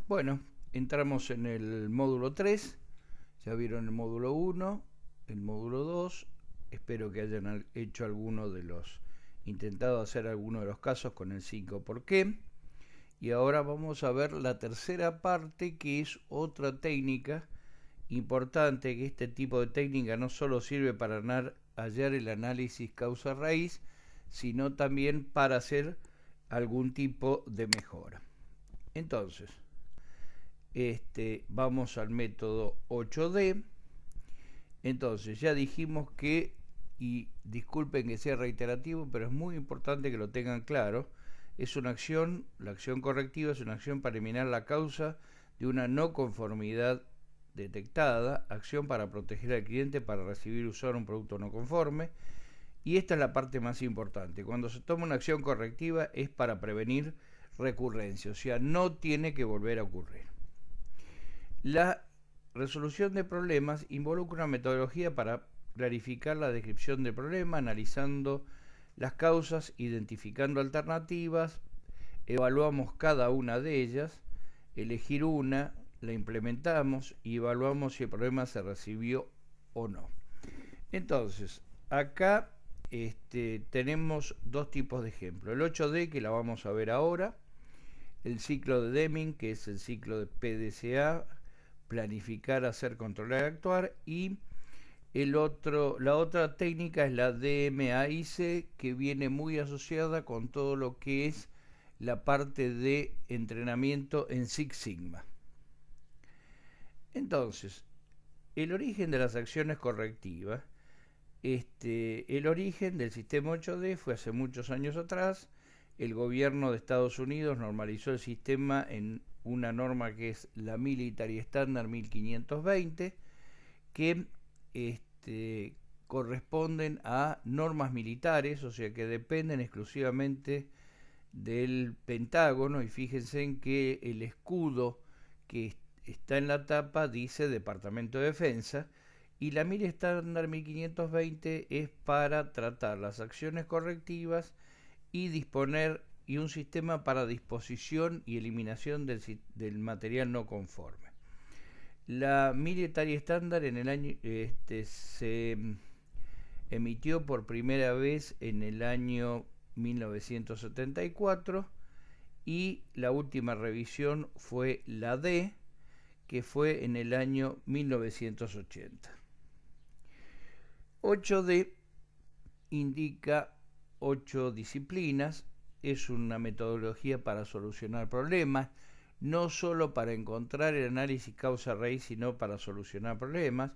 Bueno, entramos en el módulo 3, ya vieron el módulo 1, el módulo 2, espero que hayan hecho intentado hacer alguno de los casos con el 5 por qué. Y ahora vamos a ver la tercera parte, que es otra técnica importante, que este tipo de técnica no solo sirve para hallar el análisis causa-raíz, sino también para hacer algún tipo de mejora. Entonces, vamos al método 8D. Entonces, ya dijimos que, y disculpen que sea reiterativo, pero es muy importante que lo tengan claro, es una acción, la acción correctiva es una acción para eliminar la causa de una no conformidad detectada, acción para proteger al cliente para recibir y usar un producto no conforme, y esta es la parte más importante. Cuando se toma una acción correctiva es para prevenir recurrencia, o sea, no tiene que volver a ocurrir. La resolución de problemas involucra una metodología para clarificar la descripción del problema, analizando las causas, identificando alternativas, evaluamos cada una de ellas, elegir una, la implementamos y evaluamos si el problema se resolvió o no. Entonces, acá tenemos dos tipos de ejemplos. El 8D, que la vamos a ver ahora, el ciclo de Deming, que es el ciclo de PDCA, planificar, hacer, controlar, actuar, y la otra técnica es la DMAIC, que viene muy asociada con todo lo que es la parte de entrenamiento en Six Sigma. Entonces, el origen de las acciones correctivas, el origen del sistema 8D fue hace muchos años atrás. El gobierno de Estados Unidos normalizó el sistema en una norma que es la Military Standard 1520, que corresponden a normas militares, o sea que dependen exclusivamente del Pentágono, y fíjense en que el escudo que está en la tapa dice Departamento de Defensa, y la Mil Estándar 1520 es para tratar las acciones correctivas y disponer y un sistema para disposición y eliminación del material no conforme. La Military Standard en el año se emitió por primera vez en el año 1974, y la última revisión fue la D, que fue en el año 1980. 8D indica 8 disciplinas, es una metodología para solucionar problemas, no solo para encontrar el análisis causa-raíz, sino para solucionar problemas.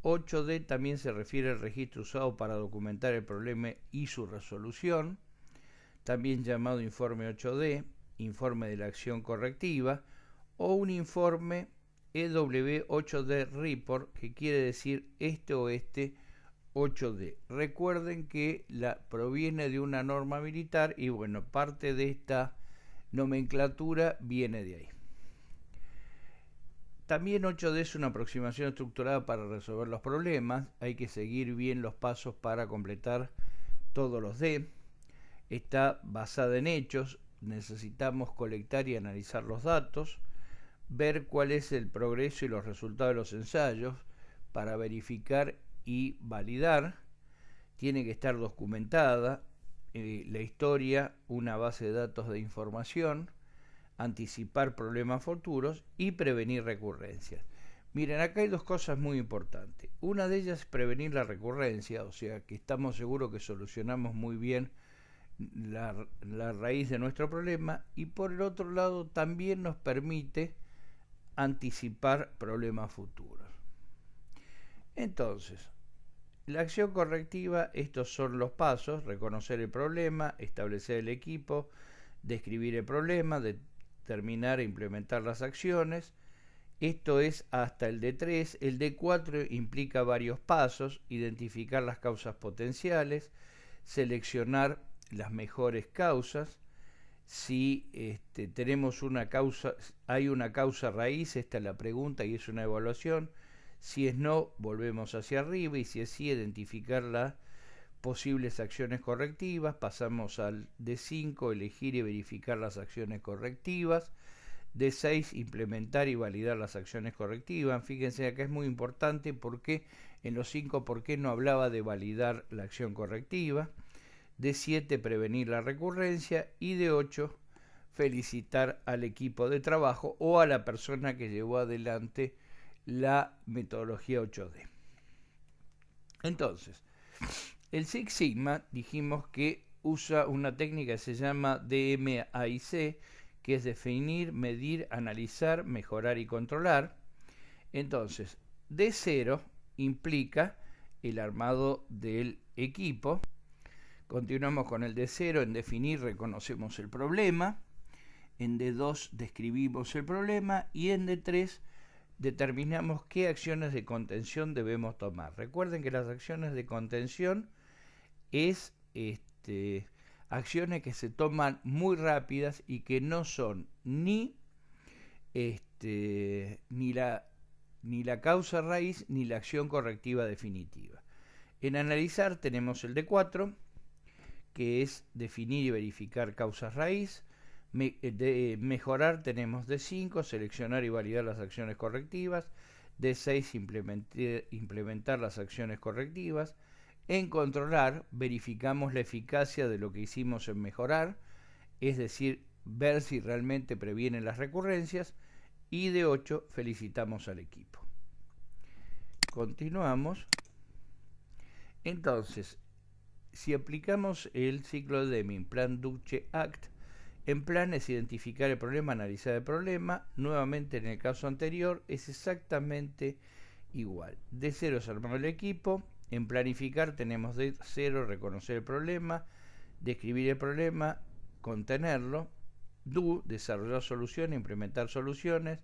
8D también se refiere al registro usado para documentar el problema y su resolución, también llamado informe 8D, informe de la acción correctiva, o un informe EW8D Report, que quiere decir este o este 8D. Recuerden que proviene de una norma militar y bueno, parte de esta nomenclatura viene de ahí. También 8D es una aproximación estructurada para resolver los problemas. Hay que seguir bien los pasos para completar todos los D. Está basada en hechos. Necesitamos colectar y analizar los datos, ver cuál es el progreso y los resultados de los ensayos para verificar y validar. Tiene que estar documentada la historia, una base de datos de información, anticipar problemas futuros y prevenir recurrencias. Miren, acá hay dos cosas muy importantes. Una de ellas es prevenir la recurrencia, o sea que estamos seguros que solucionamos muy bien la raíz de nuestro problema, y por el otro lado también nos permite anticipar problemas futuros. Entonces, la acción correctiva, estos son los pasos: reconocer el problema, establecer el equipo, describir el problema, determinar e implementar las acciones. Esto es hasta el D3. El D4 implica varios pasos: identificar las causas potenciales, seleccionar las mejores causas. Si tenemos una causa, hay una causa raíz, esta es la pregunta y es una evaluación. Si es no, volvemos hacia arriba, y si es sí, identificar las posibles acciones correctivas. Pasamos al D5, elegir y verificar las acciones correctivas. D6, implementar y validar las acciones correctivas. Fíjense acá es muy importante porque en los 5 por qué no hablaba de validar la acción correctiva. D7, prevenir la recurrencia. Y D8, felicitar al equipo de trabajo o a la persona que llevó adelante la metodología 8D. Entonces, el Six Sigma dijimos que usa una técnica que se llama DMAIC, que es definir, medir, analizar, mejorar y controlar. Entonces, D0 implica el armado del equipo. Continuamos con el D0, en definir reconocemos el problema. En D2 describimos el problema y en D3 determinamos qué acciones de contención debemos tomar. Recuerden que las acciones de contención es acciones que se toman muy rápidas y que no son ni la causa raíz ni la acción correctiva definitiva. En analizar tenemos el D4, que es definir y verificar causas raíz. De mejorar tenemos D5, seleccionar y validar las acciones correctivas. D6, implementar las acciones correctivas. En controlar, verificamos la eficacia de lo que hicimos en mejorar, es decir, ver si realmente previenen las recurrencias. Y D8, felicitamos al equipo. Continuamos. Entonces, si aplicamos el ciclo de Deming, Plan, Duce, Act, en plan es identificar el problema, analizar el problema. Nuevamente en el caso anterior es exactamente igual. D0 es armar el equipo. En planificar tenemos D0, reconocer el problema, describir el problema, contenerlo. Do, desarrollar soluciones, implementar soluciones.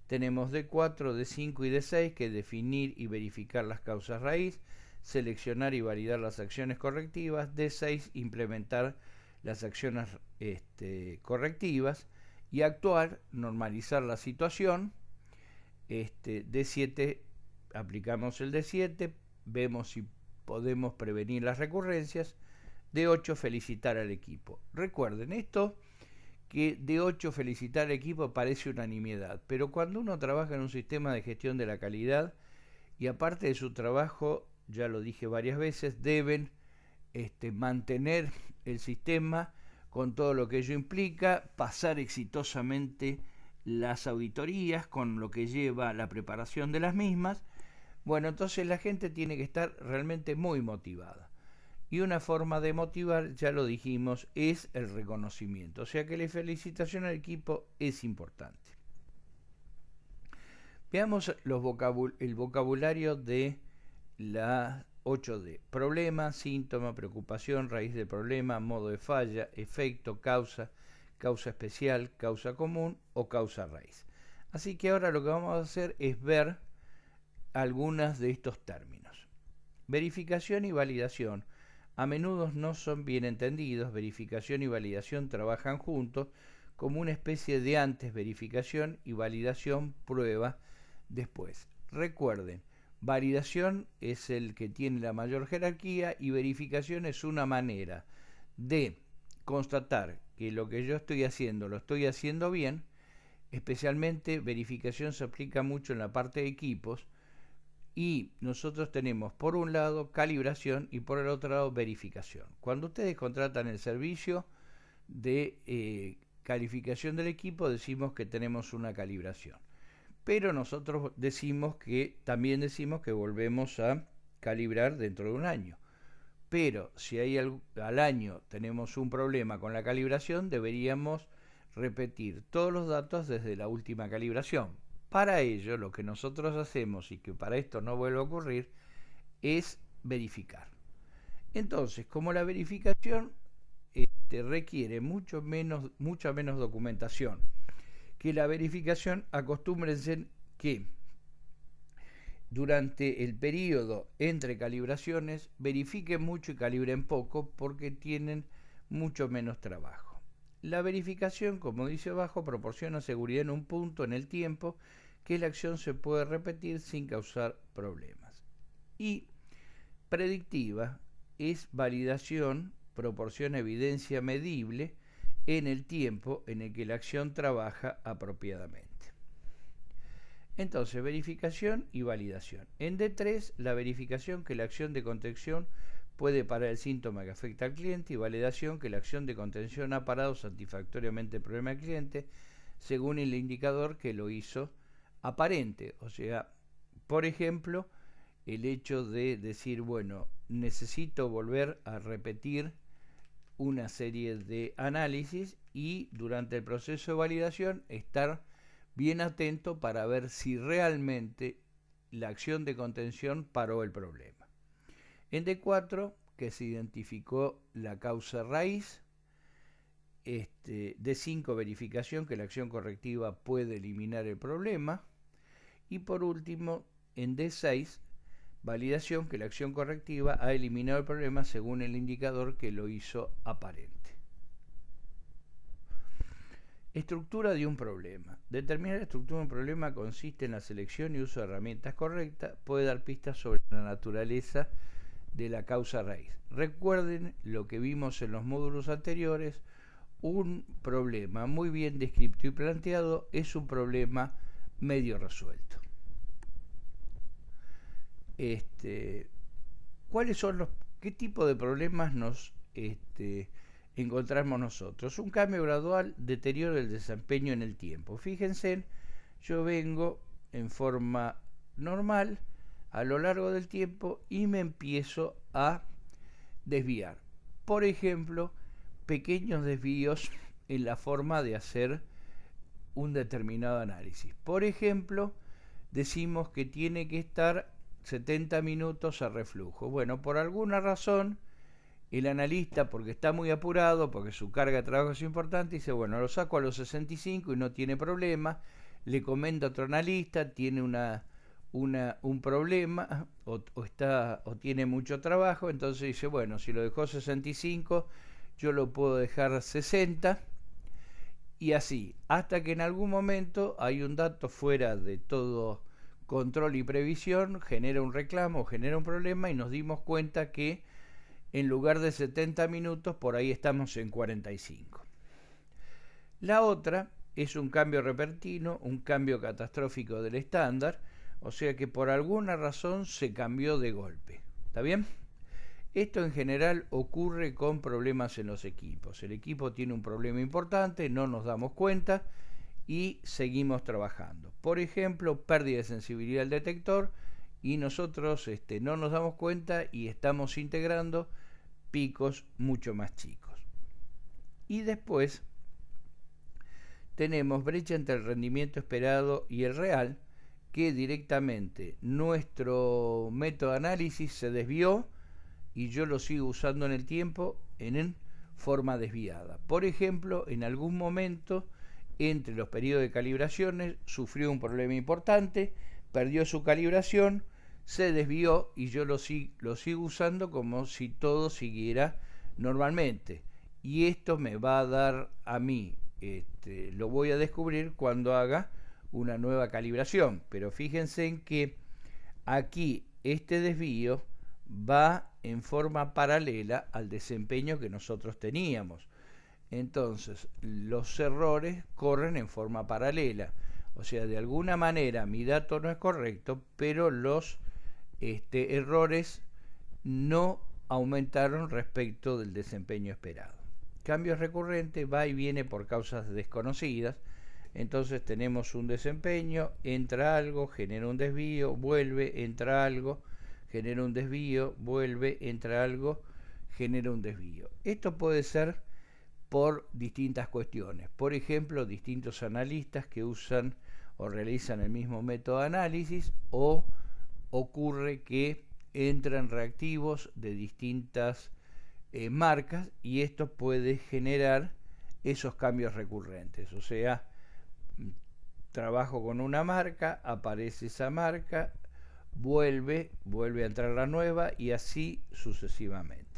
Tenemos D4, D5 y D6, que es definir y verificar las causas raíz, seleccionar y validar las acciones correctivas. D6, implementar las acciones correctivas. Y actuar, normalizar la situación. D7, aplicamos el D7, vemos si podemos prevenir las recurrencias. D8, felicitar al equipo. Recuerden esto, que D8, felicitar al equipo, parece una nimiedad, pero cuando uno trabaja en un sistema de gestión de la calidad y aparte de su trabajo, ya lo dije varias veces, deben mantener el sistema con todo lo que ello implica, pasar exitosamente las auditorías con lo que lleva la preparación de las mismas. Bueno, entonces la gente tiene que estar realmente muy motivada. Y una forma de motivar, ya lo dijimos, es el reconocimiento. O sea que la felicitación al equipo es importante. Veamos el vocabulario de la 8D. Problema, síntoma, preocupación, raíz del problema, modo de falla, efecto, causa, causa especial, causa común o causa raíz. Así que ahora lo que vamos a hacer es ver algunas de estos términos. Verificación y validación a menudo no son bien entendidos. Verificación y validación trabajan juntos como una especie de antes verificación y validación prueba después. Recuerden, validación es el que tiene la mayor jerarquía y verificación es una manera de constatar que lo que yo estoy haciendo lo estoy haciendo bien. Especialmente verificación se aplica mucho en la parte de equipos. Y nosotros tenemos por un lado calibración y por el otro lado verificación. Cuando ustedes contratan el servicio de calificación del equipo, decimos que tenemos una calibración. Pero nosotros también decimos que volvemos a calibrar dentro de un año. Pero si al año tenemos un problema con la calibración, deberíamos repetir todos los datos desde la última calibración. Para ello, lo que nosotros hacemos, y que para esto no vuelve a ocurrir, es verificar. Entonces, como la verificación requiere mucha menos documentación que la verificación, acostúmbrense que durante el periodo entre calibraciones verifiquen mucho y calibren poco porque tienen mucho menos trabajo. La verificación, como dice abajo, proporciona seguridad en un punto en el tiempo que la acción se puede repetir sin causar problemas. Y predictiva es validación, proporciona evidencia medible en el tiempo en el que la acción trabaja apropiadamente. Entonces, verificación y validación. En D3, la verificación que la acción de contención puede parar el síntoma que afecta al cliente y validación que la acción de contención ha parado satisfactoriamente el problema del cliente según el indicador que lo hizo aparente. O sea, por ejemplo, el hecho de decir, bueno, necesito volver a repetir una serie de análisis y durante el proceso de validación estar bien atento para ver si realmente la acción de contención paró el problema. En D4, que se identificó la causa raíz. D5, verificación que la acción correctiva puede eliminar el problema. Y por último, en D6, validación que la acción correctiva ha eliminado el problema según el indicador que lo hizo aparente. Estructura de un problema. Determinar la estructura de un problema consiste en la selección y uso de herramientas correctas. Puede dar pistas sobre la naturaleza de la causa raíz. Recuerden lo que vimos en los módulos anteriores. Un problema muy bien descrito y planteado es un problema medio resuelto. ¿Cuáles son qué tipo de problemas nos encontramos nosotros? Un cambio gradual, deterioro del desempeño en el tiempo. Fíjense, yo vengo en forma normal a lo largo del tiempo y me empiezo a desviar. Por ejemplo, pequeños desvíos en la forma de hacer un determinado análisis. Por ejemplo, decimos que tiene que estar 70 minutos a reflujo. Bueno, por alguna razón, el analista, porque está muy apurado, porque su carga de trabajo es importante, dice, bueno, lo saco a los 65 y no tiene problema. Le comenta a otro analista, tiene un problema o tiene mucho trabajo, entonces dice, bueno, si lo dejó 65, yo lo puedo dejar 60, y así, hasta que en algún momento hay un dato fuera de todo control y previsión, genera un reclamo, genera un problema y nos dimos cuenta que en lugar de 70 minutos, por ahí estamos en 45. La otra es un cambio repentino, un cambio catastrófico del estándar, o sea que por alguna razón se cambió de golpe. ¿Está bien? Esto en general ocurre con problemas en los equipos. El equipo tiene un problema importante, no nos damos cuenta y seguimos trabajando. Por ejemplo, pérdida de sensibilidad del detector y nosotros no nos damos cuenta y estamos integrando picos mucho más chicos. Y después tenemos brecha entre el rendimiento esperado y el real, que directamente nuestro método de análisis se desvió y yo lo sigo usando en el tiempo en forma desviada. Por ejemplo, en algún momento entre los periodos de calibraciones sufrió un problema importante, perdió su calibración, se desvió y yo lo sigo usando como si todo siguiera normalmente. Y esto me va a dar a mí, lo voy a descubrir cuando haga una nueva calibración. Pero fíjense en que aquí este desvío va en forma paralela al desempeño que nosotros teníamos. Entonces, los errores corren en forma paralela. O sea, de alguna manera mi dato no es correcto, pero los errores no aumentaron respecto del desempeño esperado. Cambios recurrentes, va y viene por causas desconocidas. Entonces tenemos un desempeño, entra algo, genera un desvío, vuelve, entra algo, genera un desvío, vuelve, entra algo, genera un desvío. Esto puede ser por distintas cuestiones. Por ejemplo, distintos analistas que usan o realizan el mismo método de análisis, o ocurre que entran reactivos de distintas marcas y esto puede generar esos cambios recurrentes. O sea, trabajo con una marca, aparece esa marca, vuelve a entrar la nueva y así sucesivamente.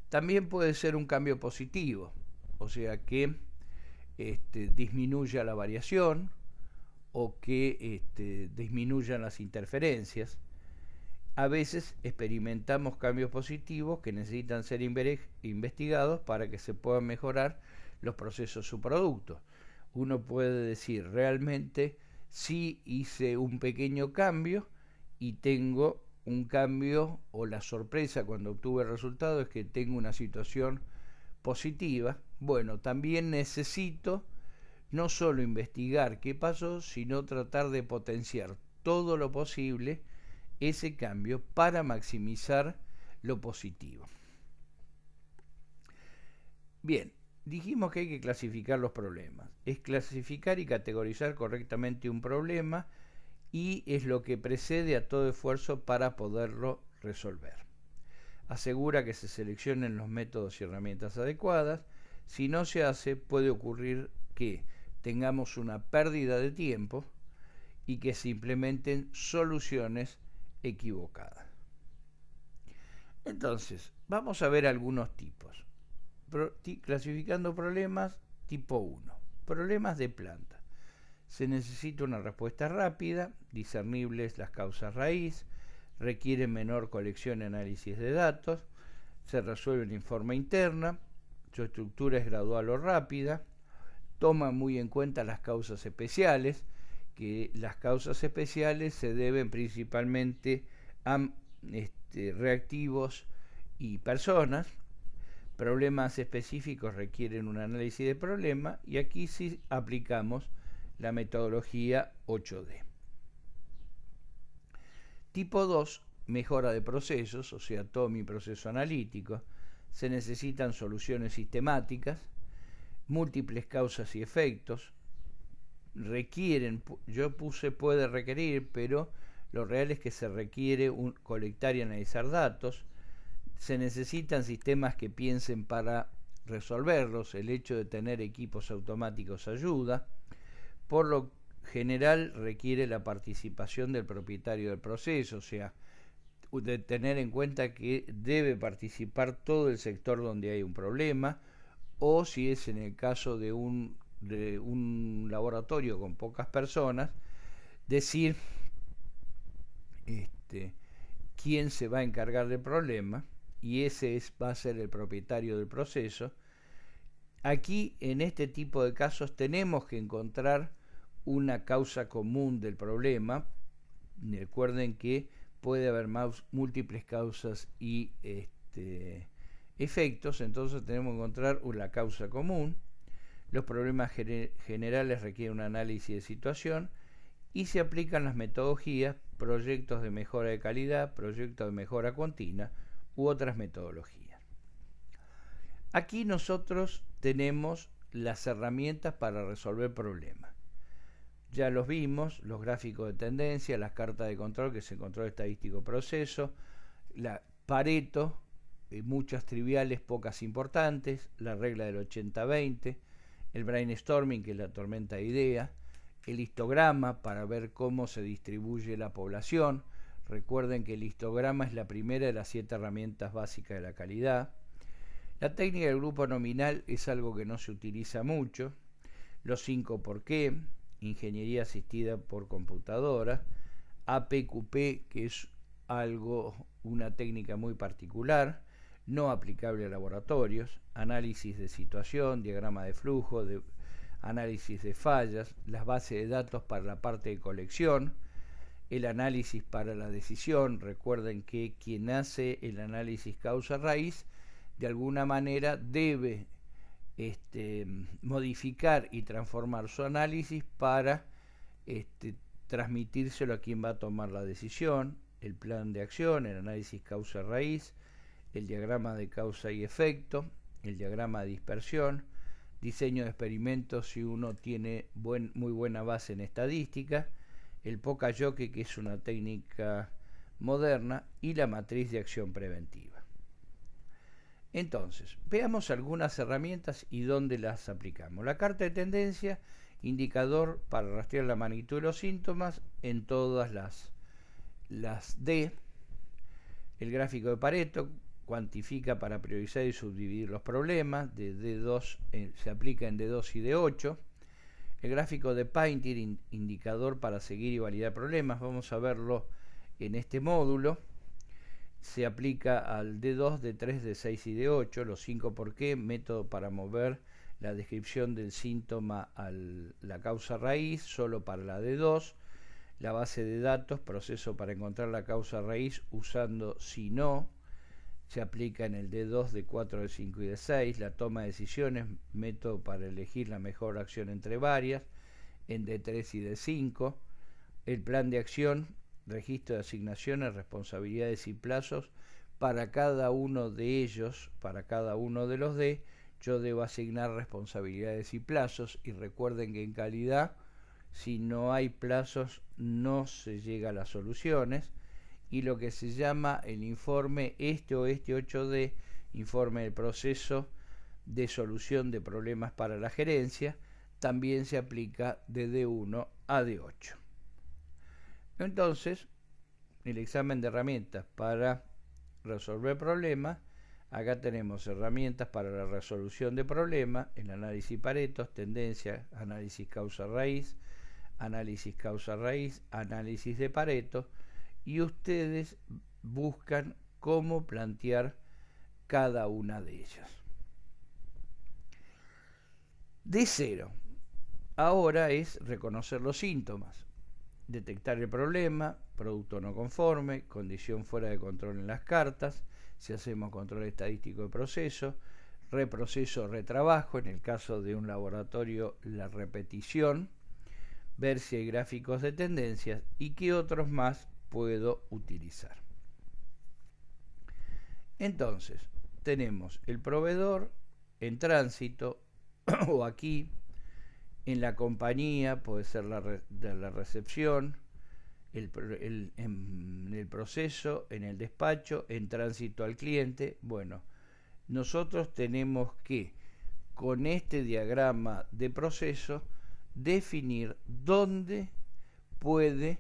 También puede ser un cambio positivo, o sea que disminuya la variación o que disminuyan las interferencias. a veces experimentamos cambios positivos que necesitan ser investigados para que se puedan mejorar los procesos subproductos. Uno puede decir, realmente sí hice un pequeño cambio y tengo un cambio, o la sorpresa cuando obtuve el resultado es que tengo una situación positiva. Bueno, también necesito no solo investigar qué pasó, sino tratar de potenciar todo lo posible ese cambio para maximizar lo positivo. Bien, dijimos que hay que clasificar los problemas. Es clasificar y categorizar correctamente un problema y es lo que precede a todo esfuerzo para poderlo resolver. Asegura que se seleccionen los métodos y herramientas adecuadas. Si no se hace, puede ocurrir que tengamos una pérdida de tiempo y que se implementen soluciones equivocadas. Entonces, vamos a ver algunos tipos. Clasificando problemas, tipo 1. Problemas de planta. Se necesita una respuesta rápida, discernibles las causas raíz, requiere menor colección y análisis de datos, se resuelve en forma interna, su estructura es gradual o rápida, toma muy en cuenta las causas especiales, que las causas especiales se deben principalmente a reactivos y personas. Problemas específicos requieren un análisis de problema y aquí sí aplicamos la metodología 8D. Tipo 2, mejora de procesos, o sea, todo mi proceso analítico. Se necesitan soluciones sistemáticas, múltiples causas y efectos. Requieren, yo puse puede requerir, pero lo real es que se requiere colectar y analizar datos. Se necesitan sistemas que piensen para resolverlos. El hecho de tener equipos automáticos ayuda. Por lo general requiere la participación del propietario del proceso, o sea, de tener en cuenta que debe participar todo el sector donde hay un problema, o si es en el caso de un laboratorio con pocas personas, decir quién se va a encargar del problema, y ese va a ser el propietario del proceso. Aquí, en este tipo de casos, tenemos que encontrar una causa común del problema. Recuerden que puede haber múltiples causas y efectos, entonces tenemos que encontrar una causa común. Los problemas generales requieren un análisis de situación y se aplican las metodologías, proyectos de mejora de calidad, proyectos de mejora continua u otras metodologías. Aquí nosotros tenemos las herramientas para resolver problemas. Ya los vimos, los gráficos de tendencia, las cartas de control, que es el control estadístico proceso, la Pareto, muchas triviales, pocas importantes, la regla del 80-20, el brainstorming, que es la tormenta de ideas, el histograma para ver cómo se distribuye la población. Recuerden que el histograma es la primera de las 7 herramientas básicas de la calidad. La técnica del grupo nominal es algo que no se utiliza mucho. Los 5 por qué, ingeniería asistida por computadora, APQP, que es una técnica muy particular, no aplicable a laboratorios, análisis de situación, diagrama de flujo, análisis de fallas, las bases de datos para la parte de colección, el análisis para la decisión. Recuerden que quien hace el análisis causa-raíz de alguna manera debe modificar y transformar su análisis para transmitírselo a quien va a tomar la decisión, el plan de acción, el análisis causa-raíz, el diagrama de causa y efecto, el diagrama de dispersión, diseño de experimentos si uno tiene muy buena base en estadística, el Poca-Yoke, que es una técnica moderna, y la matriz de acción preventiva. Entonces, veamos algunas herramientas y dónde las aplicamos. La carta de tendencia, indicador para rastrear la magnitud de los síntomas en todas las D. El gráfico de Pareto cuantifica para priorizar y subdividir los problemas. De D2 se aplica en D2 y D8. El gráfico de Painter, indicador para seguir y validar problemas. Vamos a verlo en este módulo. se aplica al D2, D3, D6 y D8. Los 5 por qué, método para mover la descripción del síntoma a la causa raíz, solo para la D2. La base de datos, proceso para encontrar la causa raíz usando si no, se aplica en el D2, D4, D5 y D6. La toma de decisiones, método para elegir la mejor acción entre varias, en D3 y D5. El plan de acción, registro de asignaciones, responsabilidades y plazos. Para cada uno de ellos, para cada uno de los D, yo debo asignar responsabilidades y plazos. Y recuerden que en calidad, si no hay plazos, no se llega a las soluciones. Y lo que se llama el informe o 8D, informe del proceso de solución de problemas para la gerencia, también se aplica de D1 a D8. Entonces, el examen de herramientas para resolver problemas, acá tenemos herramientas para la resolución de problemas, el análisis Pareto, tendencia, análisis causa-raíz, análisis de Pareto, y ustedes buscan cómo plantear cada una de ellas. D0. Ahora es reconocer los síntomas, detectar el problema, producto no conforme, condición fuera de control en las cartas, si hacemos control estadístico de proceso, reproceso, retrabajo, en el caso de un laboratorio la repetición, ver si hay gráficos de tendencias y qué otros más puedo utilizar. Entonces, tenemos el proveedor en tránsito o aquí, en la compañía, puede ser de la recepción, en el proceso, en el despacho, en tránsito al cliente. Bueno, nosotros tenemos que, con este diagrama de proceso, definir dónde puede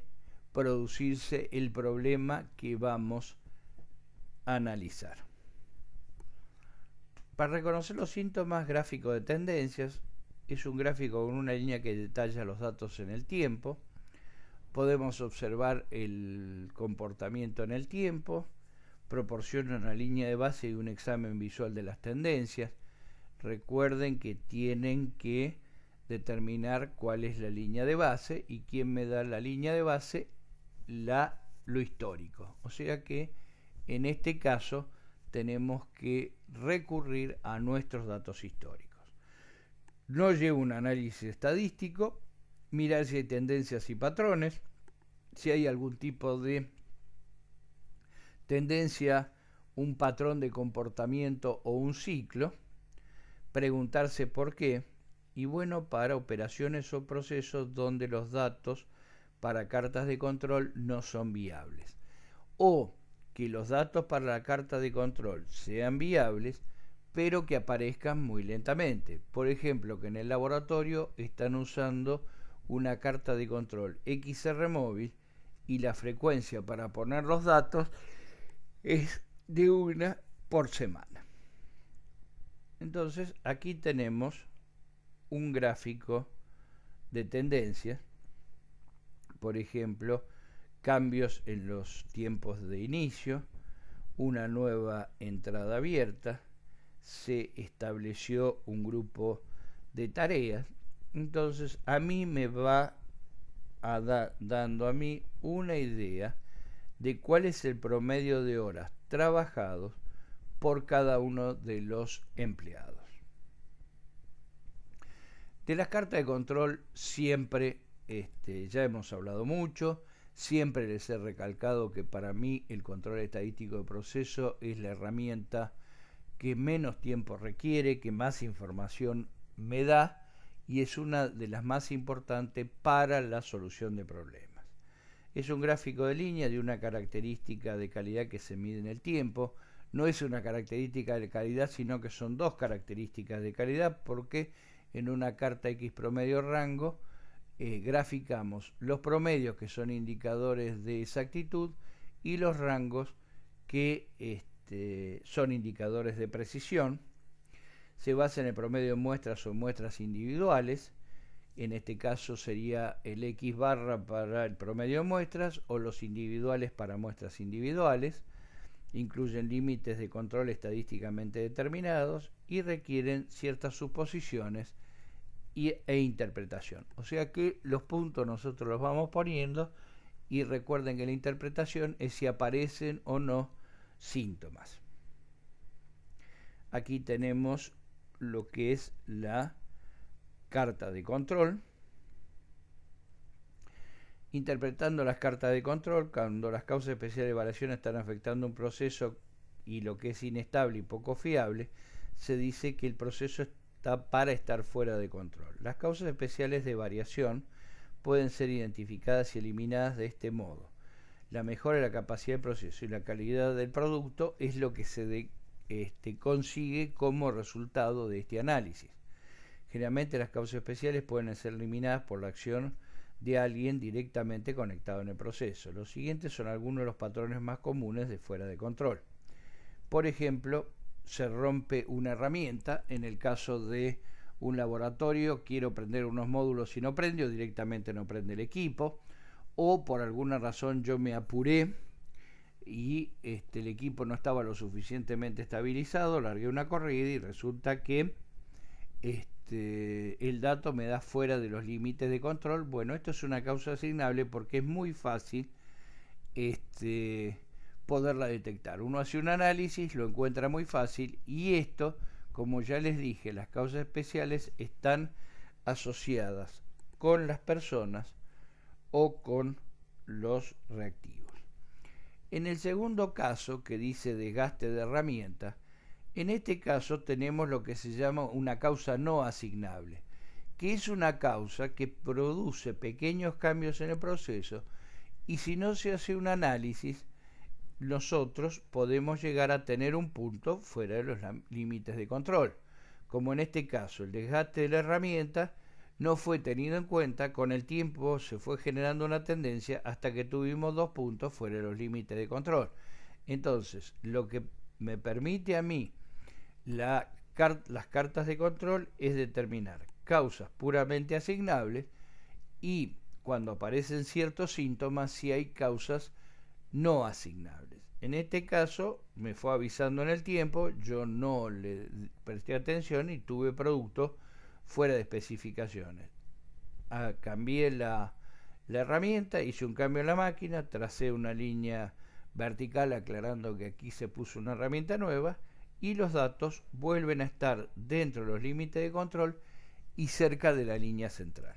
producirse el problema que vamos a analizar. Para reconocer los síntomas, gráfico de tendencias, es un gráfico con una línea que detalla los datos en el tiempo. Podemos observar el comportamiento en el tiempo, proporciona una línea de base y un examen visual de las tendencias. Recuerden que tienen que determinar cuál es la línea de base y quién me da la línea de base, lo histórico. O sea que en este caso tenemos que recurrir a nuestros datos históricos. No llevo un análisis estadístico, mirar si hay tendencias y patrones, si hay algún tipo de tendencia, un patrón de comportamiento o un ciclo, preguntarse por qué, y bueno, para operaciones o procesos donde los datos para cartas de control no son viables, o que los datos para la carta de control sean viables, pero que aparezcan muy lentamente. Por ejemplo, que en el laboratorio están usando una carta de control XR móvil y la frecuencia para poner los datos es de 1 por semana. Entonces, aquí tenemos un gráfico de tendencias, por ejemplo, cambios en los tiempos de inicio, una nueva entrada abierta, se estableció un grupo de tareas. Entonces a mí me va dando a mí una idea de cuál es el promedio de horas trabajados por cada uno de los empleados. De las cartas de control siempre, ya hemos hablado mucho, siempre les he recalcado que para mí el control estadístico de proceso es la herramienta que menos tiempo requiere, que más información me da y es una de las más importantes para la solución de problemas. Es un gráfico de línea de una característica de calidad que se mide en el tiempo. No es una característica de calidad, sino que son dos características de calidad, porque en una carta X promedio rango graficamos los promedios, que son indicadores de exactitud, y los rangos, que son indicadores de precisión. Se basa en el promedio de muestras o muestras individuales. En este caso sería el X barra para el promedio de muestras o los individuales para muestras individuales. incluyen límites de control estadísticamente determinados y requieren ciertas suposiciones e interpretación. O sea que los puntos nosotros los vamos poniendo y recuerden que la interpretación es si aparecen o no síntomas. Aquí tenemos lo que es la carta de control. Interpretando las cartas de control, cuando las causas especiales de variación están afectando un proceso y lo que es inestable y poco fiable, se dice que el proceso está para estar fuera de control. Las causas especiales de variación pueden ser identificadas y eliminadas de este modo. La mejora de la capacidad del proceso y la calidad del producto es lo que se consigue como resultado de este análisis. Generalmente las causas especiales pueden ser eliminadas por la acción de alguien directamente conectado en el proceso. Los siguientes son algunos de los patrones más comunes de fuera de control. Por ejemplo, se rompe una herramienta. En el caso de un laboratorio, quiero prender unos módulos y no prende, o directamente no prende el equipo, o por alguna razón yo me apuré y el equipo no estaba lo suficientemente estabilizado, largué una corrida y resulta que el dato me da fuera de los límites de control. Bueno, esto es una causa asignable porque es muy fácil poderla detectar. Uno hace un análisis, lo encuentra muy fácil, y esto, como ya les dije, las causas especiales están asociadas con las personas o con los reactivos. En el segundo caso, que dice desgaste de herramienta, en este caso tenemos lo que se llama una causa no asignable, que es una causa que produce pequeños cambios en el proceso, y si no se hace un análisis, nosotros podemos llegar a tener un punto fuera de los límites de control. Como en este caso, el desgaste de la herramienta no fue tenido en cuenta, con el tiempo se fue generando una tendencia hasta que tuvimos 2 puntos fuera de los límites de control. Entonces, lo que me permite a mí las cartas de control es determinar causas puramente asignables y, cuando aparecen ciertos síntomas, si hay causas no asignables. En este caso me fue avisando en el tiempo, yo no le presté atención y tuve productos fuera de especificaciones. Cambié la herramienta, hice un cambio en la máquina, tracé una línea vertical aclarando que aquí se puso una herramienta nueva, y los datos vuelven a estar dentro de los límites de control y cerca de la línea central.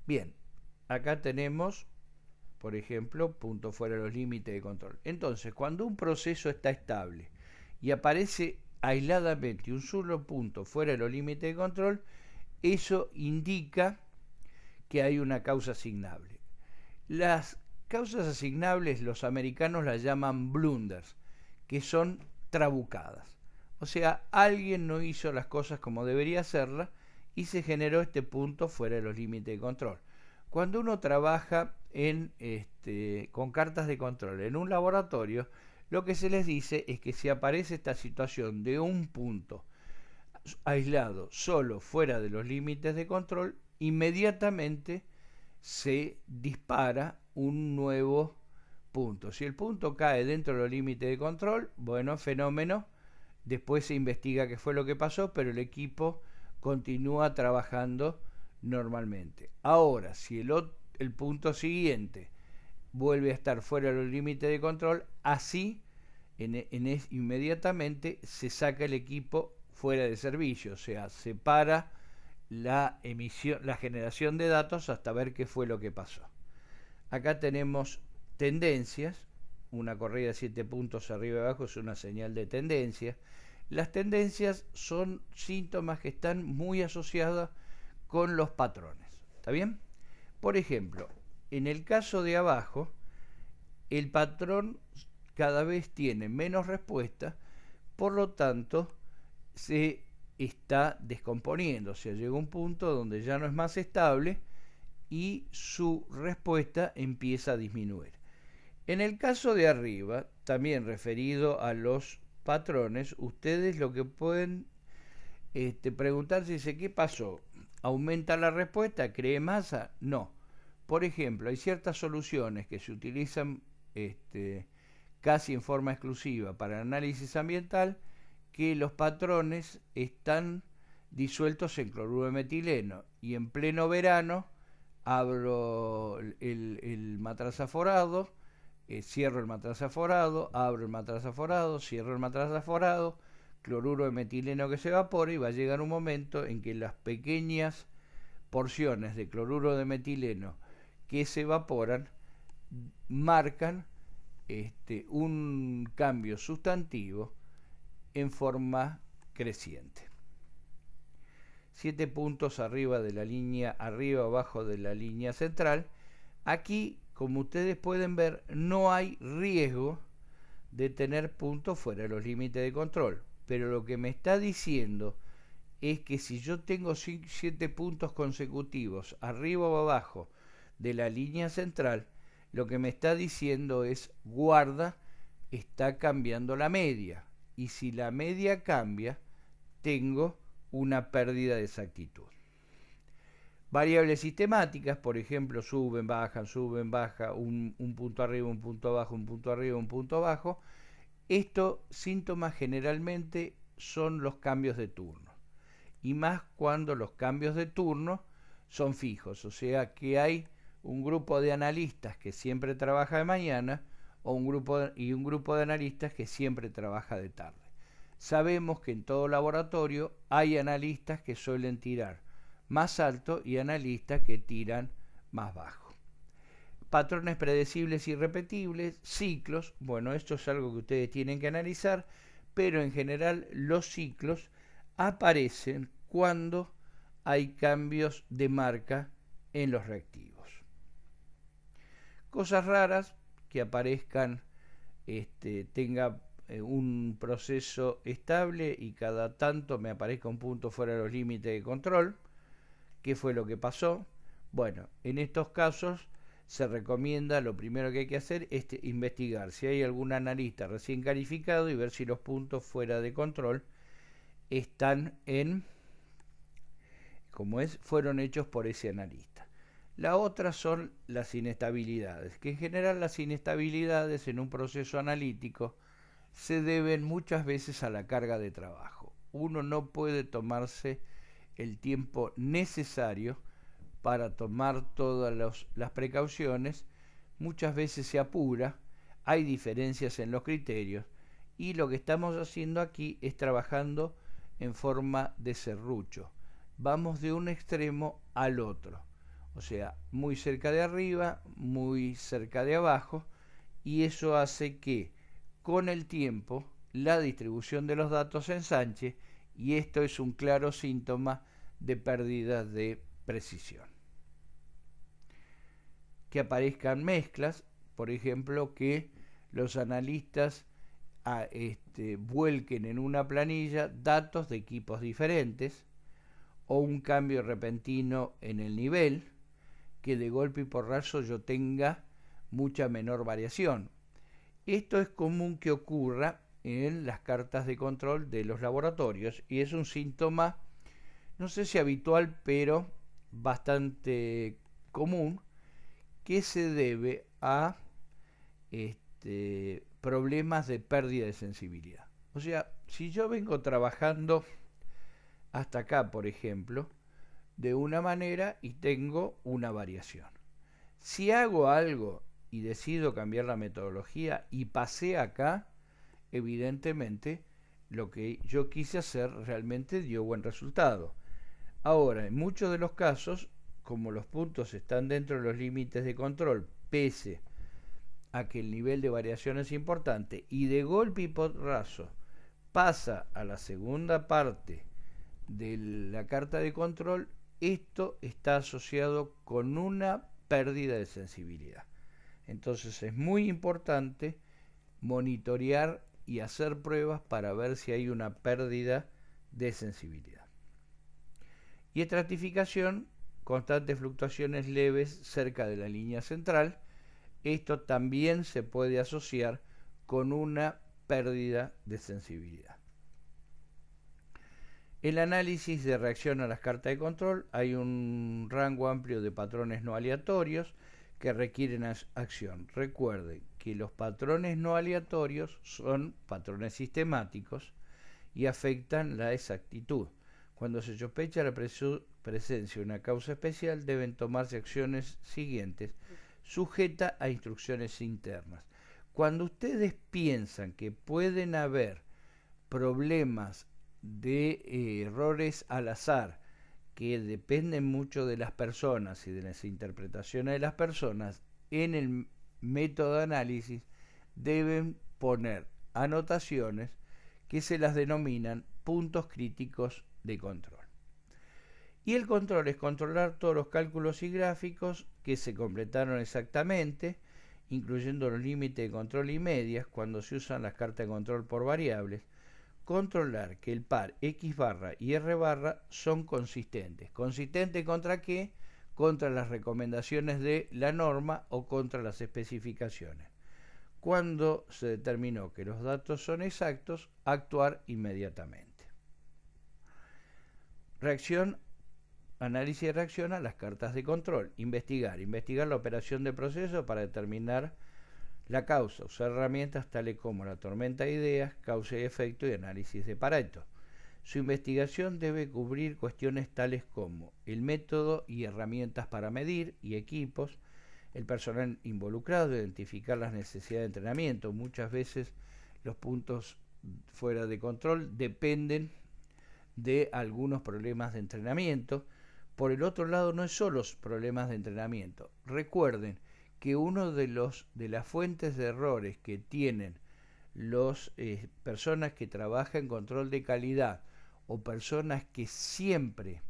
Bien, acá tenemos, por ejemplo, punto fuera de los límites de control. Entonces, cuando un proceso está estable y aparece aisladamente un solo punto fuera de los límites de control, eso indica que hay una causa asignable. Las causas asignables los americanos las llaman blunders, que son trabucadas. O sea, alguien no hizo las cosas como debería hacerlas y se generó este punto fuera de los límites de control. Cuando uno trabaja con cartas de control en un laboratorio, lo que se les dice es que si aparece esta situación de un punto aislado, solo fuera de los límites de control, inmediatamente se dispara un nuevo punto. Si el punto cae dentro de los límites de control, bueno, fenómeno, después se investiga qué fue lo que pasó, pero el equipo continúa trabajando normalmente. Ahora, si el punto siguiente vuelve a estar fuera de los límites de control, así inmediatamente se saca el equipo fuera de servicio, o sea, se para la generación de datos hasta ver qué fue lo que pasó. Acá tenemos tendencias, una corrida de 7 puntos arriba y abajo es una señal de tendencia. Las tendencias son síntomas que están muy asociados con los patrones, ¿está bien? Por ejemplo, en el caso de abajo, el patrón cada vez tiene menos respuesta, por lo tanto se está descomponiendo, o sea, llega un punto donde ya no es más estable y su respuesta empieza a disminuir. En el caso de arriba, también referido a los patrones, ustedes lo que pueden preguntarse es ¿qué pasó? ¿Aumenta la respuesta? ¿Cree masa? No. Por ejemplo, hay ciertas soluciones que se utilizan casi en forma exclusiva para el análisis ambiental, que los patrones están disueltos en cloruro de metileno, y en pleno verano abro el matrazaforado, cierro el matrazaforado, abro el matrazaforado, cierro el matrazaforado, cloruro de metileno que se evapora, y va a llegar un momento en que las pequeñas porciones de cloruro de metileno que se evaporan marcan un cambio sustantivo en forma creciente. 7 puntos arriba de la línea, arriba abajo de la línea central. Aquí, como ustedes pueden ver, no hay riesgo de tener puntos fuera de los límites de control, pero lo que me está diciendo es que si yo tengo 7 puntos consecutivos arriba o abajo de la línea central, lo que me está diciendo es: guarda, está cambiando la media, y si la media cambia, tengo una pérdida de exactitud. Variables sistemáticas, por ejemplo, suben, baja, un punto arriba, un punto abajo, un punto arriba, un punto abajo. Estos síntomas generalmente son los cambios de turno, y más cuando los cambios de turno son fijos, o sea que hay un grupo de analistas que siempre trabaja de mañana o un grupo de analistas que siempre trabaja de tarde. Sabemos que en todo laboratorio hay analistas que suelen tirar más alto y analistas que tiran más bajo. Patrones predecibles y repetibles, ciclos, bueno, esto es algo que ustedes tienen que analizar, pero en general los ciclos aparecen cuando hay cambios de marca en los reactivos. Cosas raras, que aparezcan, tenga un proceso estable y cada tanto me aparezca un punto fuera de los límites de control. ¿Qué fue lo que pasó? Bueno, en estos casos se recomienda, lo primero que hay que hacer es investigar si hay algún analista recién calificado y ver si los puntos fuera de control están fueron hechos por ese analista. La otra son las inestabilidades, que en general las inestabilidades en un proceso analítico se deben muchas veces a la carga de trabajo. Uno no puede tomarse el tiempo necesario para tomar todas las precauciones, muchas veces se apura, hay diferencias en los criterios, y lo que estamos haciendo aquí es trabajando en forma de serrucho. Vamos de un extremo al otro, o sea, muy cerca de arriba, muy cerca de abajo, y eso hace que con el tiempo la distribución de los datos se ensanche, y esto es un claro síntoma de pérdida de precisión. Que aparezcan mezclas, por ejemplo, que los analistas vuelquen en una planilla datos de equipos diferentes, o un cambio repentino en el nivel, que de golpe y porrazo yo tenga mucha menor variación. Esto es común que ocurra en las cartas de control de los laboratorios, y es un síntoma, no sé si habitual, pero bastante común, que se debe a problemas de pérdida de sensibilidad. O sea, si yo vengo trabajando hasta acá, por ejemplo, de una manera y tengo una variación. Si hago algo y decido cambiar la metodología y pasé acá, evidentemente lo que yo quise hacer realmente dio buen resultado. Ahora, en muchos de los casos, como los puntos están dentro de los límites de control, pese a que el nivel de variación es importante, y de golpe y porrazo pasa a la segunda parte de la carta de control, esto está asociado con una pérdida de sensibilidad. Entonces es muy importante monitorear y hacer pruebas para ver si hay una pérdida de sensibilidad. Y estratificación, constantes fluctuaciones leves cerca de la línea central. Esto también se puede asociar con una pérdida de sensibilidad. El análisis de reacción a las cartas de control, hay un rango amplio de patrones no aleatorios que requieren acción. Recuerden que los patrones no aleatorios son patrones sistemáticos y afectan la exactitud. Cuando se sospecha la presencia de una causa especial, deben tomarse acciones siguientes, sujetas a instrucciones internas. Cuando ustedes piensan que pueden haber problemas de errores al azar, que dependen mucho de las personas y de las interpretaciones de las personas, en el método de análisis deben poner anotaciones que se las denominan puntos críticos de control. Y el control es controlar todos los cálculos y gráficos que se completaron exactamente, incluyendo los límites de control y medias cuando se usan las cartas de control por variables. Controlar que el par X barra y R barra son consistentes. ¿Consistente contra qué? Contra las recomendaciones de la norma o contra las especificaciones. Cuando se determinó que los datos son exactos, actuar inmediatamente. Reacción, análisis de reacción a las cartas de control. Investigar la operación del proceso para determinar la causa, usar herramientas tales como la tormenta de ideas, causa y efecto y análisis de Pareto. Su investigación debe cubrir cuestiones tales como el método y herramientas para medir y equipos, el personal involucrado, identificar las necesidades de entrenamiento. Muchas veces los puntos fuera de control dependen de algunos problemas de entrenamiento. Por el otro lado, no es solo problemas de entrenamiento. Recuerden que uno de las fuentes de errores que tienen las personas que trabajan en control de calidad o personas que siempre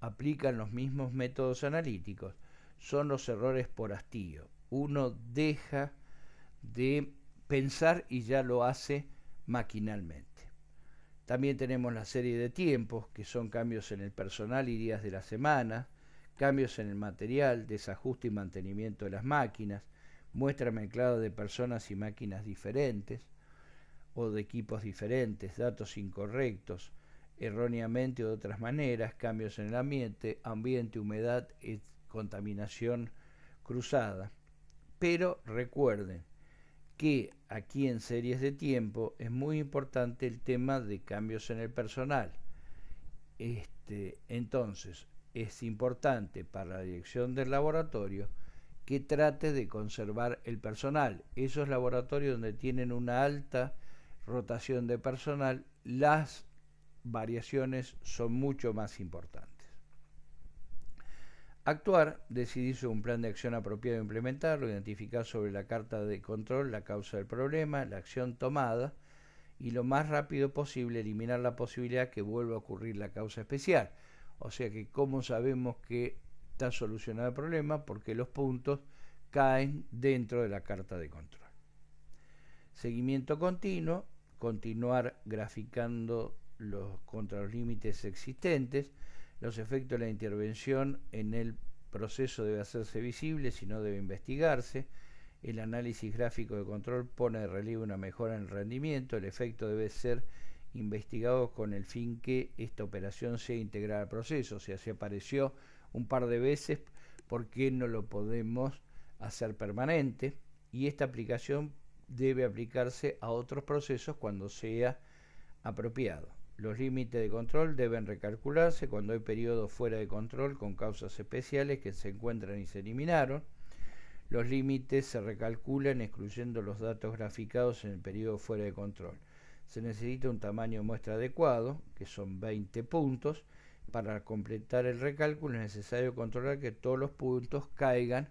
aplican los mismos métodos analíticos son los errores por hastío. Uno deja de pensar y ya lo hace maquinalmente. También tenemos la serie de tiempos, que son cambios en el personal y días de la semana, cambios en el material, desajuste y mantenimiento de las máquinas, muestra mezclada de personas y máquinas diferentes o de equipos diferentes, datos incorrectos, erróneamente o de otras maneras, cambios en el ambiente, humedad y contaminación cruzada. Pero recuerden que aquí en series de tiempo es muy importante el tema de cambios en el personal. Entonces, es importante para la dirección del laboratorio que trate de conservar el personal. Esos laboratorios donde tienen una alta rotación de personal, las variaciones son mucho más importantes. Actuar, decidir sobre un plan de acción apropiado e implementarlo, identificar sobre la carta de control la causa del problema, la acción tomada y lo más rápido posible eliminar la posibilidad que vuelva a ocurrir la causa especial. O sea que cómo sabemos que está solucionado el problema, porque los puntos caen dentro de la carta de control. Seguimiento continuo, continuar graficando contra los límites existentes. Los efectos de la intervención en el proceso debe hacerse visible, si no debe investigarse. El análisis gráfico de control pone de relieve una mejora en el rendimiento. El efecto debe ser investigado con el fin que esta operación sea integrada al proceso. O sea, si apareció un par de veces, ¿por qué no lo podemos hacer permanente? Y esta aplicación debe aplicarse a otros procesos cuando sea apropiado. Los límites de control deben recalcularse cuando hay periodos fuera de control con causas especiales que se encuentran y se eliminaron. Los límites se recalculan excluyendo los datos graficados en el periodo fuera de control. Se necesita un tamaño de muestra adecuado, que son 20 puntos. Para completar el recálculo es necesario controlar que todos los puntos caigan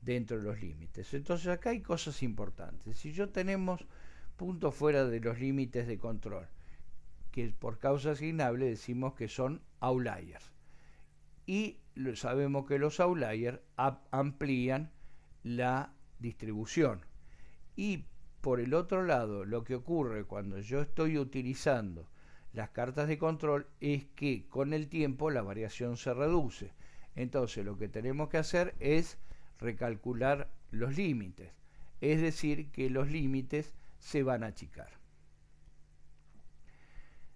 dentro de los límites. Entonces acá hay cosas importantes. Si yo tenemos puntos fuera de los límites de control, que por causa asignable decimos que son outliers. Y sabemos que los outliers amplían la distribución. Y por el otro lado, lo que ocurre cuando yo estoy utilizando las cartas de control es que con el tiempo la variación se reduce. Entonces lo que tenemos que hacer es recalcular los límites. Es decir, que los límites se van a achicar.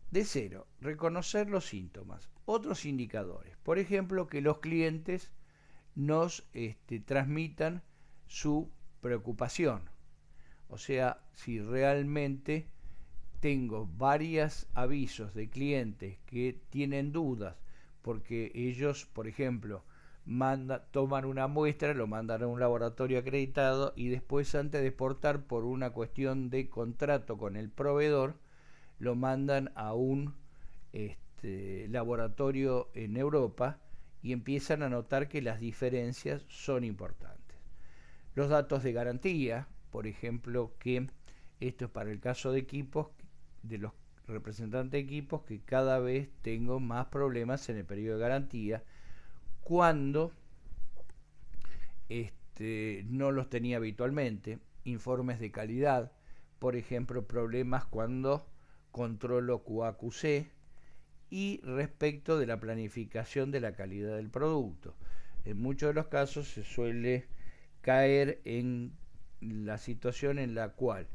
De cero, reconocer los síntomas. Otros indicadores. Por ejemplo, que los clientes nos transmitan su preocupación. O sea, si realmente tengo varios avisos de clientes que tienen dudas porque ellos, por ejemplo, toman una muestra, lo mandan a un laboratorio acreditado y después, antes de exportar, por una cuestión de contrato con el proveedor, lo mandan a un laboratorio en Europa y empiezan a notar que las diferencias son importantes. Los datos de garantía, por ejemplo, que esto es para el caso de equipos, de los representantes de equipos, que cada vez tengo más problemas en el periodo de garantía cuando no los tenía habitualmente. Informes de calidad, por ejemplo, problemas cuando controlo QA/QC, y respecto de la planificación de la calidad del producto. En muchos de los casos se suele caer en la situación en la cual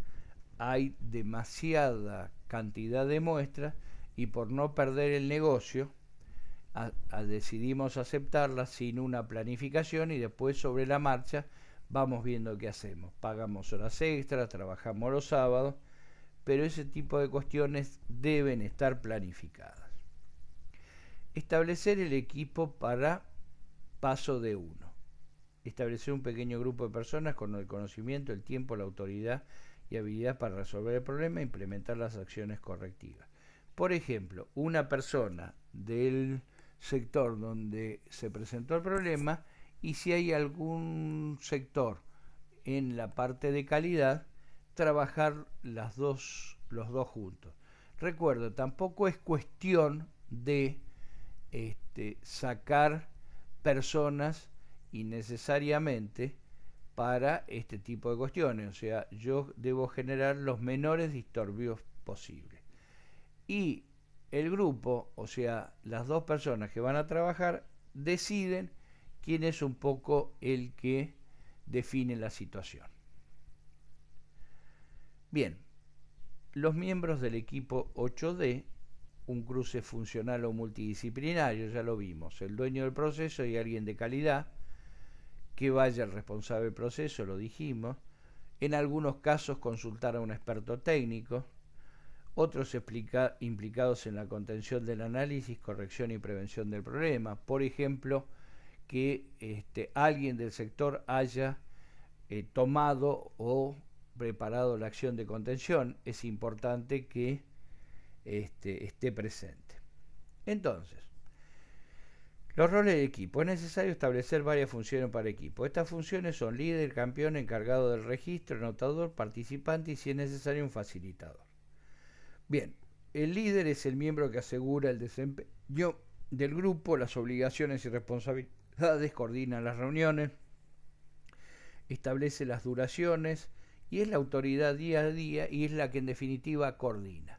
hay demasiada cantidad de muestras y por no perder el negocio decidimos aceptarla sin una planificación y después sobre la marcha vamos viendo qué hacemos. Pagamos horas extras, trabajamos los sábados, pero ese tipo de cuestiones deben estar planificadas. Establecer el equipo para paso de uno. Establecer un pequeño grupo de personas con el conocimiento, el tiempo, la autoridad y habilidad para resolver el problema e implementar las acciones correctivas. Por ejemplo, una persona del sector donde se presentó el problema, y si hay algún sector en la parte de calidad, trabajar los dos juntos. Recuerdo, tampoco es cuestión de sacar personas innecesariamente para este tipo de cuestiones. O sea, yo debo generar los menores disturbios posibles. Y el grupo, o sea, las dos personas que van a trabajar, deciden quién es un poco el que define la situación. Bien, los miembros del equipo 8D, un cruce funcional o multidisciplinario, ya lo vimos, el dueño del proceso y alguien de calidad, que vaya el responsable del proceso, lo dijimos, en algunos casos consultar a un experto técnico, otros implicados en la contención del análisis, corrección y prevención del problema, por ejemplo, que alguien del sector haya tomado o preparado la acción de contención, es importante que esté presente. Entonces, los roles del equipo. Es necesario establecer varias funciones para equipo. Estas funciones son líder, campeón, encargado del registro, anotador, participante y, si es necesario, un facilitador. Bien, el líder es el miembro que asegura el desempeño del grupo, las obligaciones y responsabilidades, coordina las reuniones, establece las duraciones y es la autoridad día a día y es la que en definitiva coordina.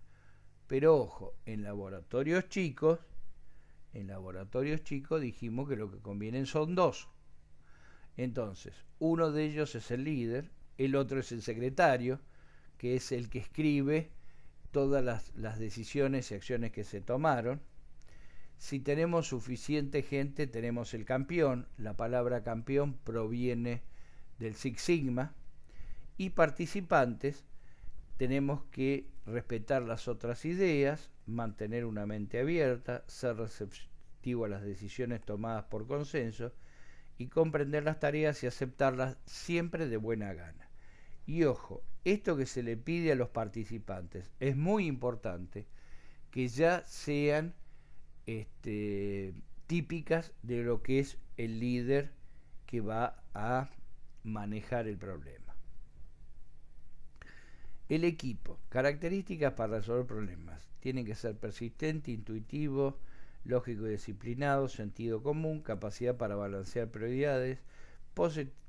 Pero ojo, en laboratorios chicos dijimos que lo que convienen son dos. Entonces, uno de ellos es el líder, el otro es el secretario, que es el que escribe todas las decisiones y acciones que se tomaron. Si tenemos suficiente gente, tenemos el campeón. La palabra campeón proviene del Six Sigma. Y participantes, tenemos que respetar las otras ideas, mantener una mente abierta, ser receptivo a las decisiones tomadas por consenso y comprender las tareas y aceptarlas siempre de buena gana. Y ojo, esto que se le pide a los participantes es muy importante, que ya sean típicas de lo que es el líder que va a manejar el problema. El equipo. Características para resolver problemas. Tienen que ser persistente, intuitivo, lógico y disciplinado, sentido común, capacidad para balancear prioridades,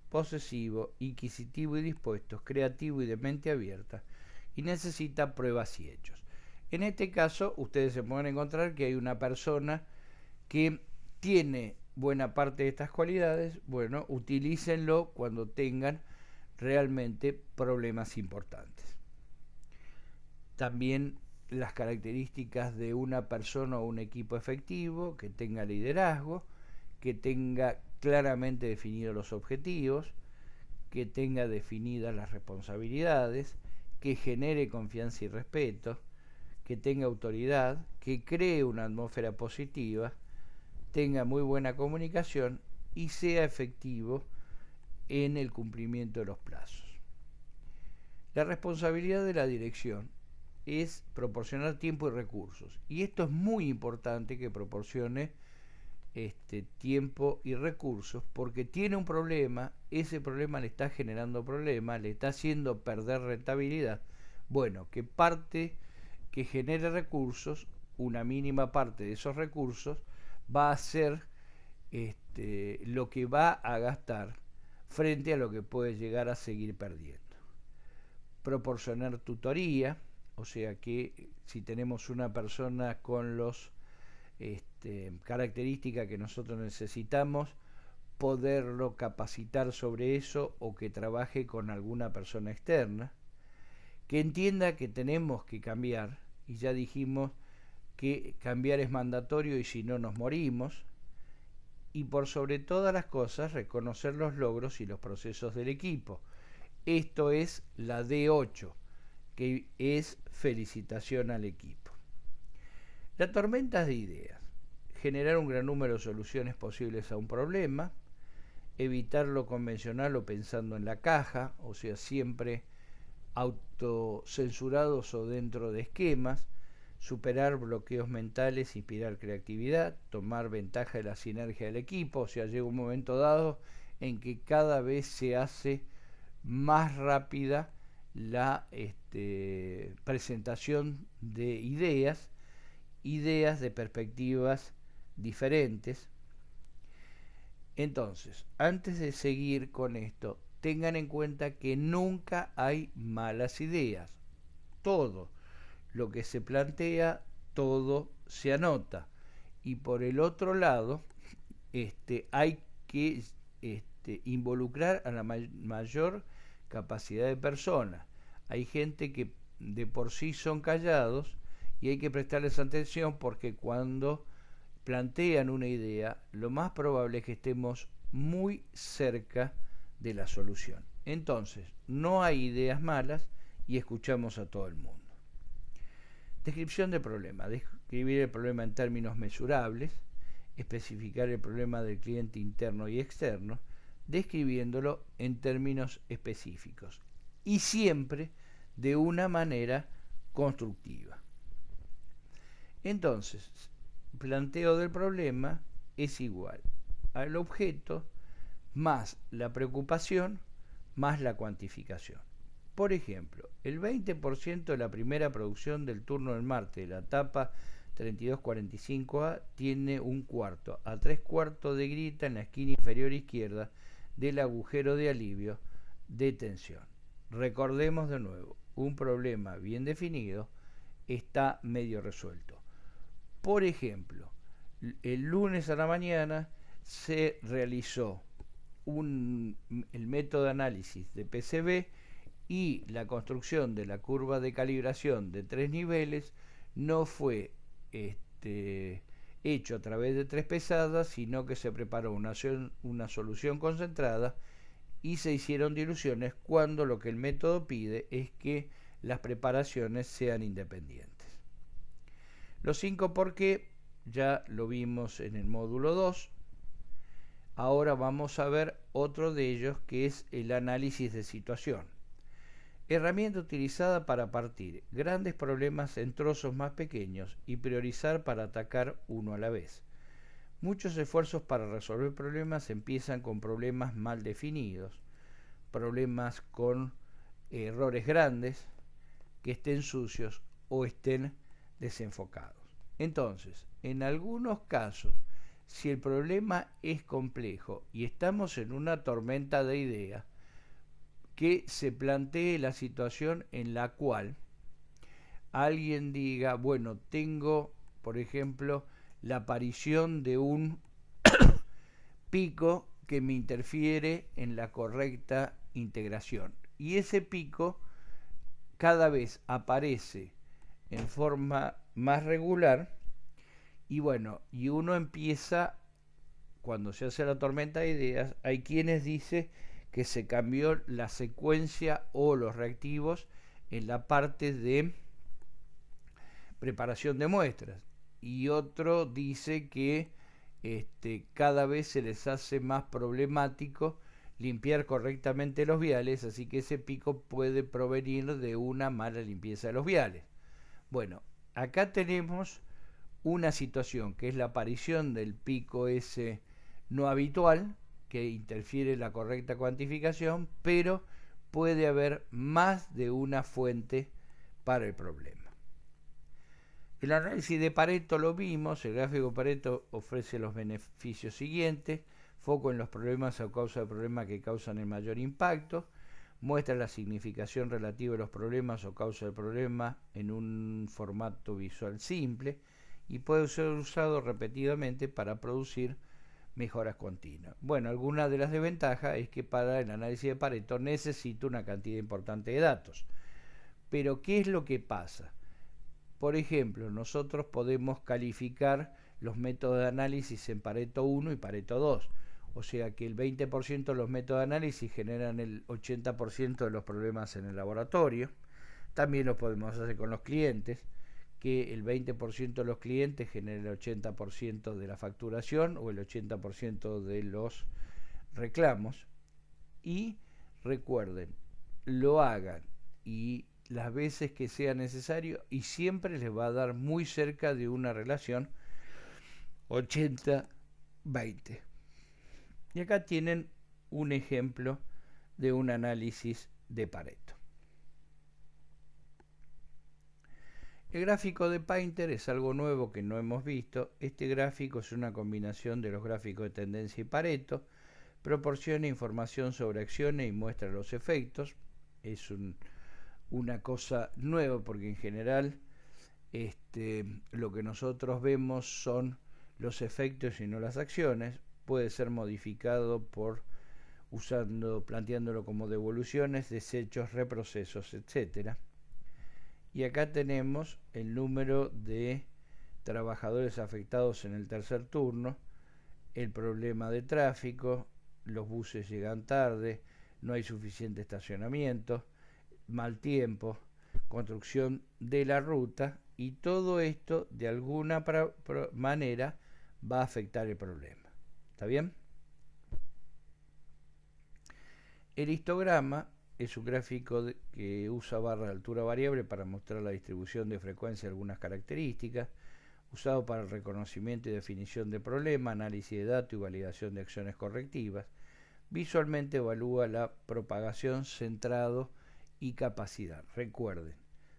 posesivo, inquisitivo y dispuesto, creativo y de mente abierta, y necesita pruebas y hechos. En este caso, ustedes se pueden encontrar que hay una persona que tiene buena parte de estas cualidades. Bueno, utilícenlo cuando tengan realmente problemas importantes. También las características de una persona o un equipo efectivo, que tenga liderazgo, que tenga claramente definidos los objetivos, que tenga definidas las responsabilidades, que genere confianza y respeto, que tenga autoridad, que cree una atmósfera positiva, tenga muy buena comunicación y sea efectivo en el cumplimiento de los plazos. La responsabilidad de la dirección es proporcionar tiempo y recursos, y esto es muy importante, que proporcione tiempo y recursos, porque tiene un problema, ese problema le está generando problemas, le está haciendo perder rentabilidad. Bueno, que genere recursos, una mínima parte de esos recursos va a ser lo que va a gastar frente a lo que puede llegar a seguir perdiendo. Proporcionar tutoría, o sea que si tenemos una persona con los características que nosotros necesitamos, poderlo capacitar sobre eso, o que trabaje con alguna persona externa, que entienda que tenemos que cambiar, y ya dijimos que cambiar es mandatorio y si no nos morimos, y por sobre todas las cosas reconocer los logros y los procesos del equipo. Esto es la D8, que es felicitación al equipo. La tormenta de ideas: generar un gran número de soluciones posibles a un problema, evitar lo convencional o pensando en la caja, o sea, siempre autocensurados o dentro de esquemas, superar bloqueos mentales, inspirar creatividad, tomar ventaja de la sinergia del equipo, o sea, llega un momento dado en que cada vez se hace más rápida la presentación de ideas de perspectivas diferentes. Entonces, antes de seguir con esto, tengan en cuenta que nunca hay malas ideas. Todo lo que se plantea, todo se anota. Y por el otro lado, hay que involucrar a la mayor capacidad de personas. Hay gente que de por sí son callados y hay que prestarles atención, porque cuando plantean una idea, lo más probable es que estemos muy cerca de la solución. Entonces, no hay ideas malas y escuchamos a todo el mundo. Descripción del problema: describir el problema en términos mesurables, especificar el problema del cliente interno y externo, describiéndolo en términos específicos y siempre de una manera constructiva. Entonces, planteo del problema es igual al objeto más la preocupación más la cuantificación. Por ejemplo, el 20% de la primera producción del turno del martes de la etapa 3245A tiene un cuarto a 3/4 de grieta en la esquina inferior izquierda del agujero de alivio de tensión. Recordemos de nuevo, un problema bien definido está medio resuelto. Por ejemplo, el lunes a la mañana se realizó el método de análisis de PCB y la construcción de la curva de calibración de 3 niveles no fue hecho a través de 3 pesadas, sino que se preparó una solución concentrada y se hicieron diluciones, cuando lo que el método pide es que las preparaciones sean independientes. Los 5 por qué ya lo vimos en el módulo 2. Ahora vamos a ver otro de ellos, que es el análisis de situación. Herramienta utilizada para partir grandes problemas en trozos más pequeños y priorizar para atacar uno a la vez. Muchos esfuerzos para resolver problemas empiezan con problemas mal definidos, problemas con errores grandes, que estén sucios o estén desenfocados. Entonces, en algunos casos, si el problema es complejo y estamos en una tormenta de ideas, que se plantee la situación en la cual alguien diga, bueno, tengo, por ejemplo, la aparición de un pico que me interfiere en la correcta integración. Y ese pico cada vez aparece en forma más regular, y bueno, y uno empieza, cuando se hace la tormenta de ideas, hay quienes dicen que se cambió la secuencia o los reactivos en la parte de preparación de muestras. Y otro dice que cada vez se les hace más problemático limpiar correctamente los viales, así que ese pico puede provenir de una mala limpieza de los viales. Bueno, acá tenemos una situación que es la aparición del pico ese no habitual, que interfiere en la correcta cuantificación, pero puede haber más de una fuente para el problema. El análisis de Pareto lo vimos, el gráfico de Pareto ofrece los beneficios siguientes: foco en los problemas o causa de problemas que causan el mayor impacto, muestra la significación relativa de los problemas o causa del problema en un formato visual simple y puede ser usado repetidamente para producir mejoras continuas. Bueno, alguna de las desventajas es que para el análisis de Pareto necesita una cantidad importante de datos. Pero ¿qué es lo que pasa? Por ejemplo, nosotros podemos calificar los métodos de análisis en Pareto 1 y Pareto 2. O sea que el 20% de los métodos de análisis generan el 80% de los problemas en el laboratorio. También lo podemos hacer con los clientes, que el 20% de los clientes genera el 80% de la facturación o el 80% de los reclamos. Y recuerden, lo hagan y las veces que sea necesario y siempre les va a dar muy cerca de una relación 80-20. Y acá tienen un ejemplo de un análisis de Pareto. El gráfico de Painter es algo nuevo que no hemos visto. Este gráfico es una combinación de los gráficos de tendencia y Pareto. Proporciona información sobre acciones y muestra los efectos. Es una cosa nueva porque en general lo que nosotros vemos son los efectos y no las acciones. Puede ser modificado planteándolo como devoluciones, desechos, reprocesos, etc. Y acá tenemos el número de trabajadores afectados en el tercer turno, el problema de tráfico, los buses llegan tarde, no hay suficiente estacionamiento, mal tiempo, construcción de la ruta, y todo esto de alguna manera va a afectar el problema. ¿Está bien? El histograma es un gráfico que usa barra de altura variable para mostrar la distribución de frecuencia de algunas características, usado para el reconocimiento y definición de problemas, análisis de datos y validación de acciones correctivas. Visualmente evalúa la propagación, centrado y capacidad. Recuerden,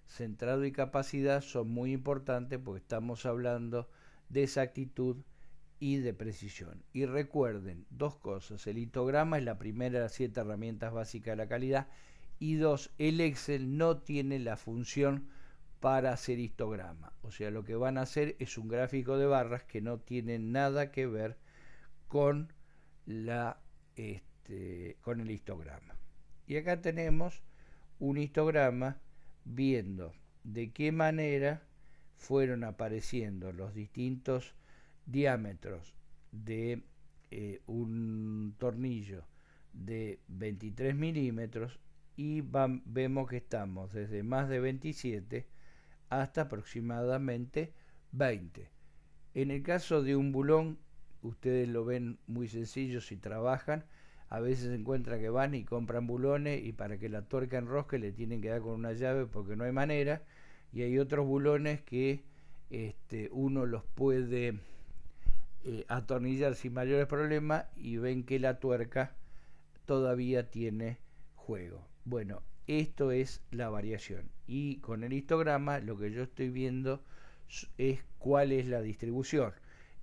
centrado y capacidad son muy importantes porque estamos hablando de exactitud y de precisión. Y recuerden dos cosas: el histograma es la primera de las 7 herramientas básicas de la calidad, y dos, el Excel no tiene la función para hacer histograma. O sea, lo que van a hacer es un gráfico de barras que no tiene nada que ver con con el histograma. Y acá tenemos un histograma viendo de qué manera fueron apareciendo los distintos diámetros de un tornillo de 23 milímetros, y vemos que estamos desde más de 27 hasta aproximadamente 20. En el caso de un bulón, ustedes lo ven muy sencillo si trabajan. A veces se encuentra que van y compran bulones y para que la tuerca enrosque le tienen que dar con una llave porque no hay manera. Y hay otros bulones que uno los puede atornillar sin mayores problemas y ven que la tuerca todavía tiene juego. Bueno, esto es la variación, y con el histograma lo que yo estoy viendo es cuál es la distribución.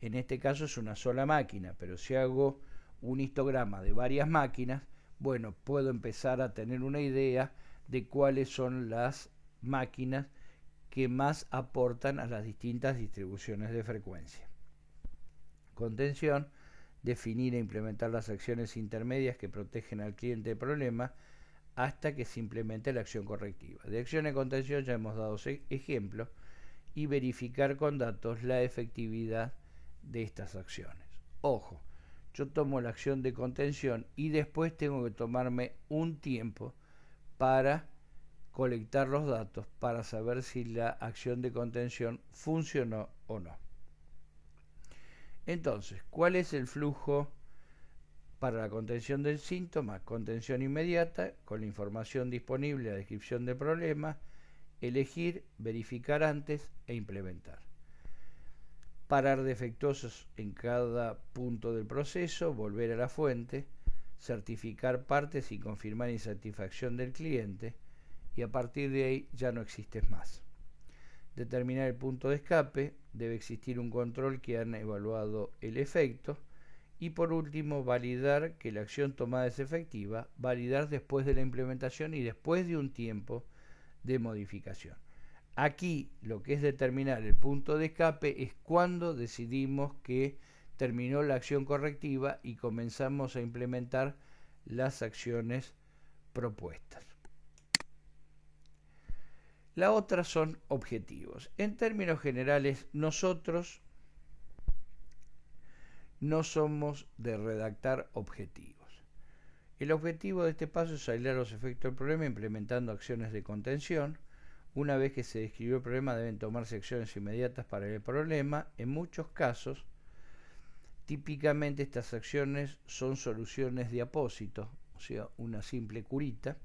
En este caso es una sola máquina, pero si hago un histograma de varias máquinas, bueno, puedo empezar a tener una idea de cuáles son las máquinas que más aportan a las distintas distribuciones de frecuencia. Contención: definir e implementar las acciones intermedias que protegen al cliente del problema hasta que se implemente la acción correctiva. De acción de contención ya hemos dado ejemplos, y verificar con datos la efectividad de estas acciones. Ojo, yo tomo la acción de contención y después tengo que tomarme un tiempo para colectar los datos para saber si la acción de contención funcionó o no. Entonces, ¿cuál es el flujo para la contención del síntoma? Contención inmediata, con la información disponible, la descripción del problema, elegir, verificar antes e implementar. Parar defectuosos en cada punto del proceso, volver a la fuente, certificar partes y confirmar insatisfacción del cliente, y a partir de ahí ya no existes más. Determinar el punto de escape, debe existir un control que han evaluado el efecto, y por último validar que la acción tomada es efectiva, validar después de la implementación y después de un tiempo de modificación. Aquí lo que es determinar el punto de escape es cuando decidimos que terminó la acción correctiva y comenzamos a implementar las acciones propuestas. La otra son objetivos. En términos generales, nosotros no somos de redactar objetivos. El objetivo de este paso es aislar los efectos del problema implementando acciones de contención. Una vez que se describió el problema, deben tomarse acciones inmediatas para el problema. En muchos casos, típicamente estas acciones son soluciones de apósito, o sea, una simple curita.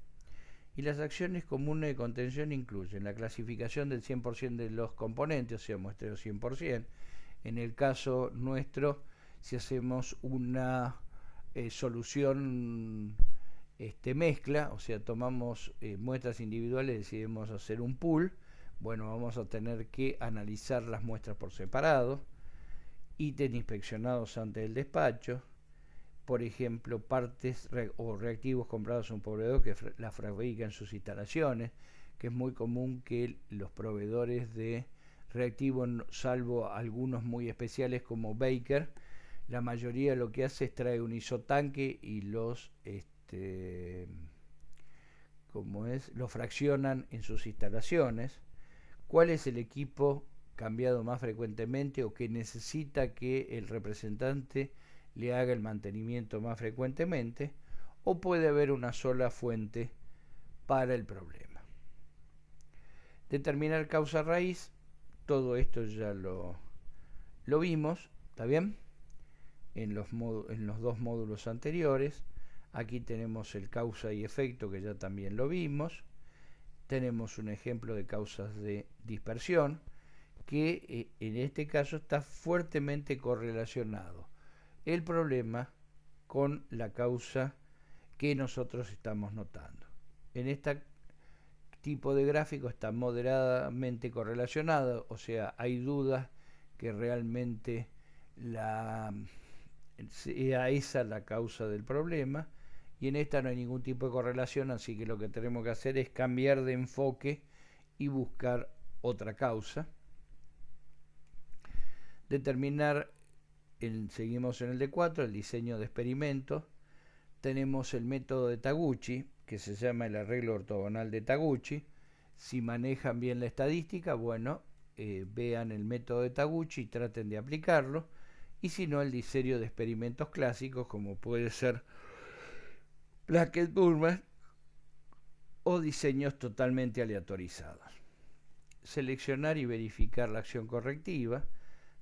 Y las acciones comunes de contención incluyen la clasificación del 100% de los componentes, o sea, muestreo 100%. En el caso nuestro, si hacemos una solución mezcla, o sea, tomamos muestras individuales y decidimos hacer un pool, bueno, vamos a tener que analizar las muestras por separado, ítems inspeccionados antes del despacho, por ejemplo, partes o reactivos comprados a un proveedor que la fabrica en sus instalaciones, que es muy común que los proveedores de reactivos, salvo algunos muy especiales como Baker, la mayoría lo que hace es traer un isotanque y los lo fraccionan en sus instalaciones. ¿Cuál es el equipo cambiado más frecuentemente o que necesita que el representante le haga el mantenimiento más frecuentemente? O puede haber una sola fuente para el problema. Determinar causa raíz, todo esto ya lo vimos, ¿está bien? En los dos módulos anteriores. Aquí tenemos el causa y efecto, que ya también lo vimos. Tenemos un ejemplo de causas de dispersión, que en este caso está fuertemente correlacionado el problema con la causa que nosotros estamos notando. En este tipo de gráfico está moderadamente correlacionado, o sea, hay dudas que realmente sea esa la causa del problema, y en esta no hay ningún tipo de correlación, así que lo que tenemos que hacer es cambiar de enfoque y buscar otra causa. Determinar, seguimos en el D4, el diseño de experimentos. Tenemos el método de Taguchi, que se llama el arreglo ortogonal de Taguchi. Si manejan bien la estadística, bueno, vean el método de Taguchi y traten de aplicarlo. Y si no, el diseño de experimentos clásicos, como puede ser Blackett-Burman, o diseños totalmente aleatorizados. Seleccionar y verificar la acción correctiva.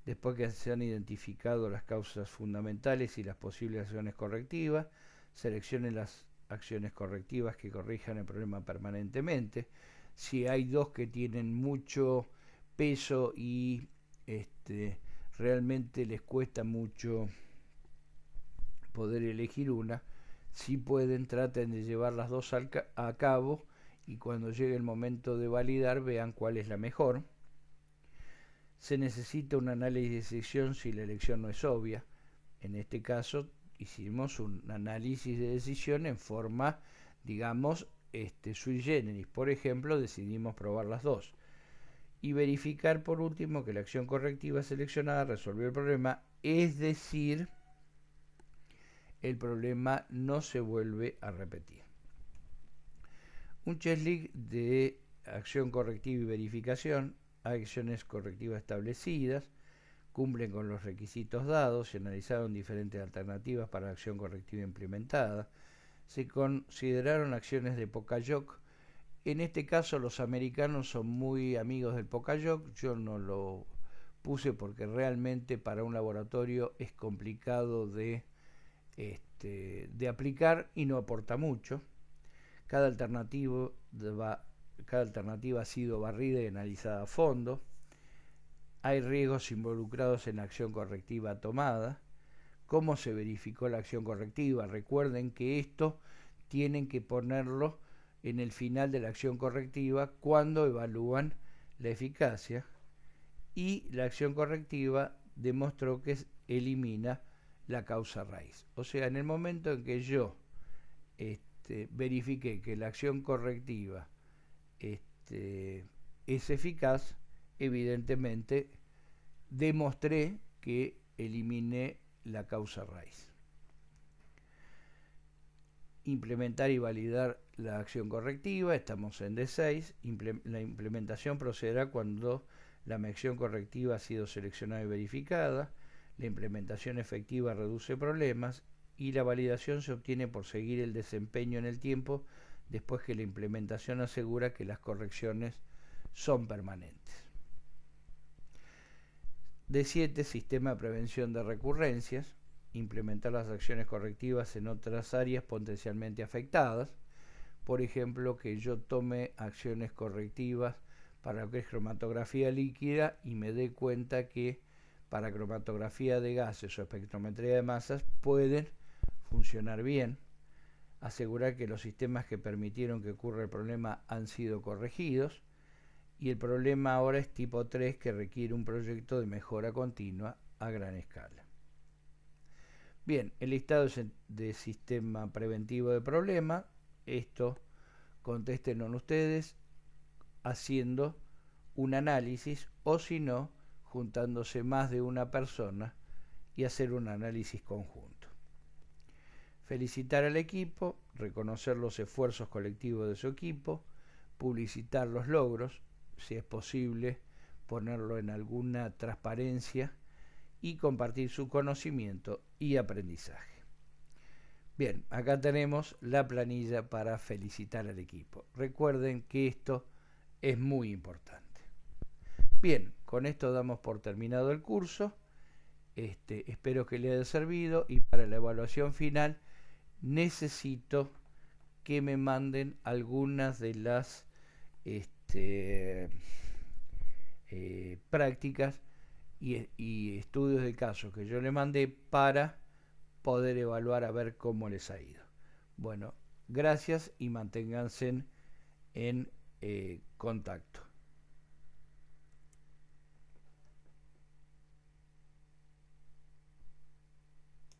Después que se han identificado las causas fundamentales y las posibles acciones correctivas, seleccionen las acciones correctivas que corrijan el problema permanentemente. Si hay dos que tienen mucho peso y realmente les cuesta mucho poder elegir una, si pueden, traten de llevar las dos a cabo, y cuando llegue el momento de validar vean cuál es la mejor. Se necesita un análisis de decisión si la elección no es obvia. En este caso hicimos un análisis de decisión en forma, digamos, sui generis. Por ejemplo, decidimos probar las dos. Y verificar por último que la acción correctiva seleccionada resolvió el problema, es decir, el problema no se vuelve a repetir. Un checklist de acción correctiva y verificación, acciones correctivas establecidas, cumplen con los requisitos dados, se analizaron diferentes alternativas para la acción correctiva implementada, se consideraron acciones de Poca-Yoke. En este caso los americanos son muy amigos del Poca-Yoke, yo no lo puse porque realmente para un laboratorio es complicado de aplicar y no aporta mucho. Cada alternativa ha sido barrida y analizada a fondo. Hay riesgos involucrados en la acción correctiva tomada. ¿Cómo se verificó la acción correctiva? Recuerden que esto tienen que ponerlo en el final de la acción correctiva cuando evalúan la eficacia. Y la acción correctiva demostró que elimina la causa raíz. O sea, en el momento en que yo verifiqué que la acción correctiva es eficaz, evidentemente demostré que eliminé la causa raíz. Implementar y validar la acción correctiva, estamos en D6. La implementación procederá cuando la acción correctiva ha sido seleccionada y verificada. La implementación efectiva reduce problemas y la validación se obtiene por seguir el desempeño en el tiempo después que la implementación asegura que las correcciones son permanentes. D7. Sistema de prevención de recurrencias. Implementar las acciones correctivas en otras áreas potencialmente afectadas. Por ejemplo, que yo tome acciones correctivas para lo que es cromatografía líquida y me dé cuenta que para cromatografía de gases o espectrometría de masas pueden funcionar bien. Asegurar que los sistemas que permitieron que ocurra el problema han sido corregidos. Y el problema ahora es tipo 3, que requiere un proyecto de mejora continua a gran escala. Bien, el listado de sistema preventivo de problema. Esto contéstenlo ustedes haciendo un análisis o si no, juntándose más de una persona y hacer un análisis conjunto. Felicitar al equipo, reconocer los esfuerzos colectivos de su equipo, publicitar los logros, si es posible, ponerlo en alguna transparencia y compartir su conocimiento y aprendizaje. Bien, acá tenemos la planilla para felicitar al equipo. Recuerden que esto es muy importante. Bien, con esto damos por terminado el curso. Espero que le haya servido y para la evaluación final necesito que me manden algunas de las prácticas y estudios de caso que yo le mandé para poder evaluar a ver cómo les ha ido. Bueno, gracias y manténganse en contacto.